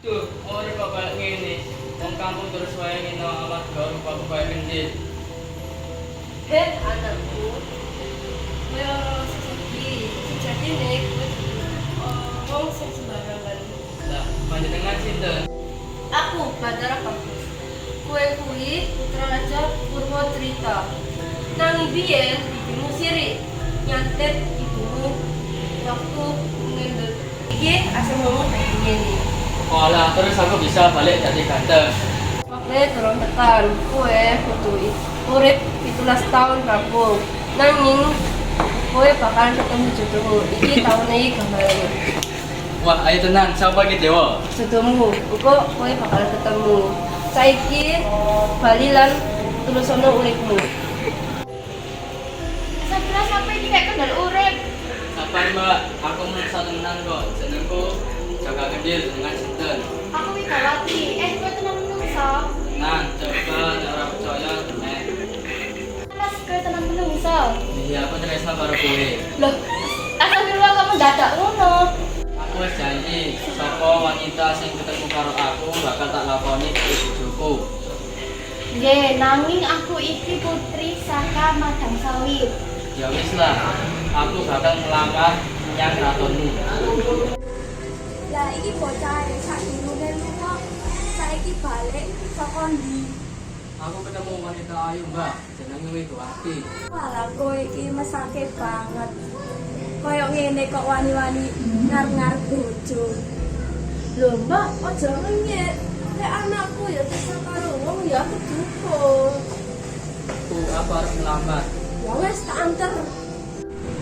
Tuh, ora kok kayak ngene. Wong kampung terus wae ngene amat gawe rupaku kayak kendil. Ben anakku, kaya sesegi, sejati nih, ngomong sing sembarangan. Lah, panjenengan sinten? Aku, Badara Kampus. Kue kuwi putra raja Purwotrita. Nang biyen ibumu sirik, nyantet ibumu waktu ngendut. Iki asal ngomong kayak gini. Walah, terus aku bisa balik jadi ganteng. Makanya turun tekan, kue kudu urip 17 tahun kampung. Nanging kue bakalan ketemu jodohmu. Iki tahun ini gambarnya. Wah, ayo tenan, siapa iki dewa? Jodohmu, engko kue bakalan ketemu. Saiki bali lan tulisono uripmu. Sebelah sampai ini kayak kendal urip. Sabar mbak, aku merasa tenan kok. Jenengku jaga kendil dengan sinten. Aku Widawati. Kowe tenang menungso. Nah, coba ora percaya nek. Mas kowe tenang menungso. Iya, aku tresno karo kowe. Loh, astagfirullah kamu dadak ngono. Aku wis janji, sapa wanita sing ketemu karo aku bakal tak lakoni bojoku. Nggih, nanging aku iki putri saka Madang Sawit. Ya wis lah, aku bakal ngelamar menyang ratonmu. Lah iki bocah sak dinune kok saiki balik saka ndi? Aku ketemu wanita ayu, Mbak. Jenenge Widawati. Walah kowe iki mesake banget. Kaya ngene kok wani-wani ngarep-ngarep bojo. Lho mbak, aja ngenyek. Nek anakku ya bisa karo wong ya aku dukung. Aku harus ngelamar. Ya wes tak anter.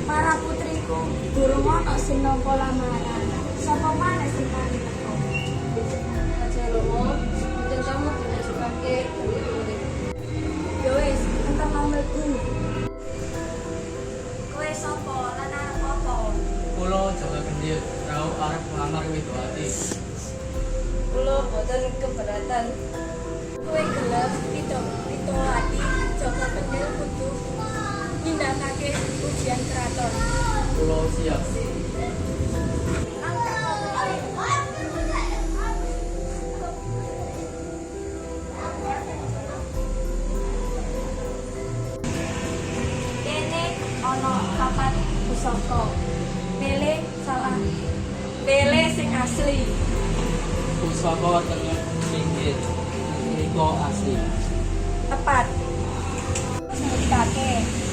Para putriku durung ana sing nampa lamaran. Sapa maneh sing paling teko? Aja lomo, mungkin kamu tidak sebagai urip-urip. Ya wis, entar nomerku. Kowe sapa lan arep apa? Kulo jaga kendil, tau arep ngelamar Widawati. Kulo boten keberatan. Kowe gelem pito ati jaga kendel kudu nindakake ujian keraton. Kulo siap. Kene ana papat pusaka. Pele sing asli. Pusaka tengen pinggir. Niko asli. Tepat. Sebutake,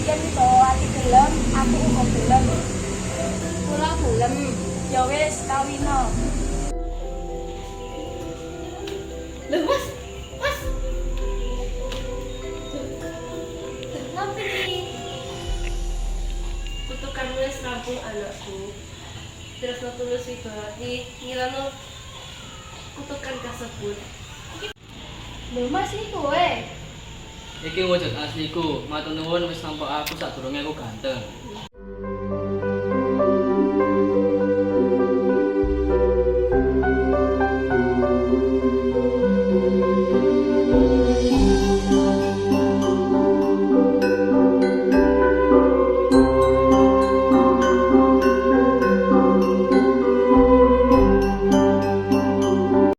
yen Widawati gelem, aku uga gelem. Kula gelem. Ya wis kawina. Loh, Mas. Mas. Kenapa nih? Kutukan wis rampung anakku. Terus tulus Widawati ngirano kutukan kasebut. Loh, Mas iki kowe. Iki wujud asliku. Matur nuwun wis nampa aku sadurunge aku ganteng.